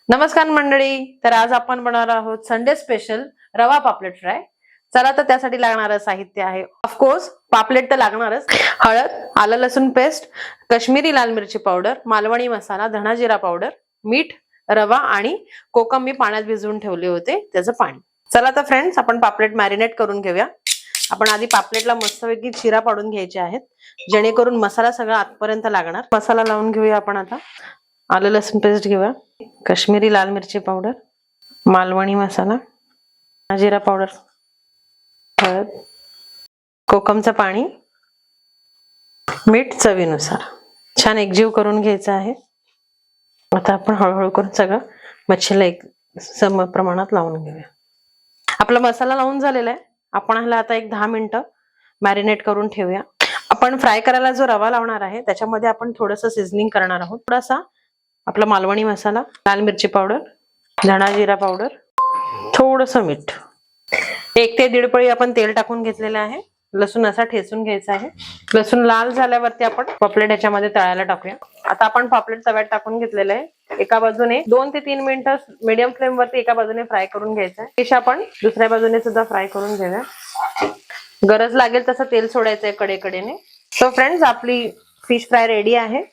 नमस्कार मंडळी. तर आज आपण बनवणार आहोत संडे स्पेशल रवा पापलेट फ्राय. चला तर त्यासाठी लागणारं साहित्य आहे ऑफकोर्स पापलेट तर लागणारच. हळद, आलं लसूण पेस्ट, काश्मीरी लाल मिरची पावडर, मालवणी मसाला, धना जिरा पावडर, मीठ, रवा आणि कोकम मी पाण्यात भिजवून ठेवले होते त्याचं पाणी. चला तर फ्रेंड्स आपण पापलेट मॅरिनेट करून घेऊया. आपण आधी पापलेटला मस्तपैकी चिरा पाडून घ्यायचे आहेत जेणेकरून मसाला सगळा आतपर्यंत लागणार. मसाला लावून घेऊया आपण आता. आलं लसूण पेस्ट घेऊया, काश्मीरी लाल मिरची पावडर, मालवणी मसाला, जिरा पावडर, हळद, कोकमचं पाणी, मीठ चवीनुसार. छान एकजीव करून घ्यायचं आहे. आता आपण हळूहळू करून सगळं मच्छीला एक सम प्रमाणात लावून घेऊया. आपला मसाला लावून झालेला आहे. आपण ह्याला आता एक 10 मिनिटं मॅरिनेट करून ठेवूया. आपण फ्राय करायला जो रवा लावणार आहे त्याच्यामध्ये आपण थोडंसं सिझनिंग करणार आहोत. थोडासा आपला मालवणी मसाला, लाल मिरची पावडर, धना जिरा पावडर, थोडंसं मीठ, 1 ते 1.5 पळी आपण तेल टाकून घेतलेलं आहे. लसूण असा ठेचून घ्यायचा आहे. लसूण लाल झाल्यावरती आपण पापलेट याच्यामध्ये तळायला टाकूया. आता आपण पापलेट तव्यात टाकून घेतलेलं आहे. एका बाजूने 2 ते 3 मिनिटं मीडियम फ्लेम वरती एका बाजूने फ्राय करून घ्यायचं आहे. फिश आपण दुसऱ्या बाजूने सुद्धा फ्राय करून घेऊया. गरज लागेल तसं तेल सोडायचंय कडेकडेने. सो फ्रेंड्स आपली फिश फ्राय रेडी आहे.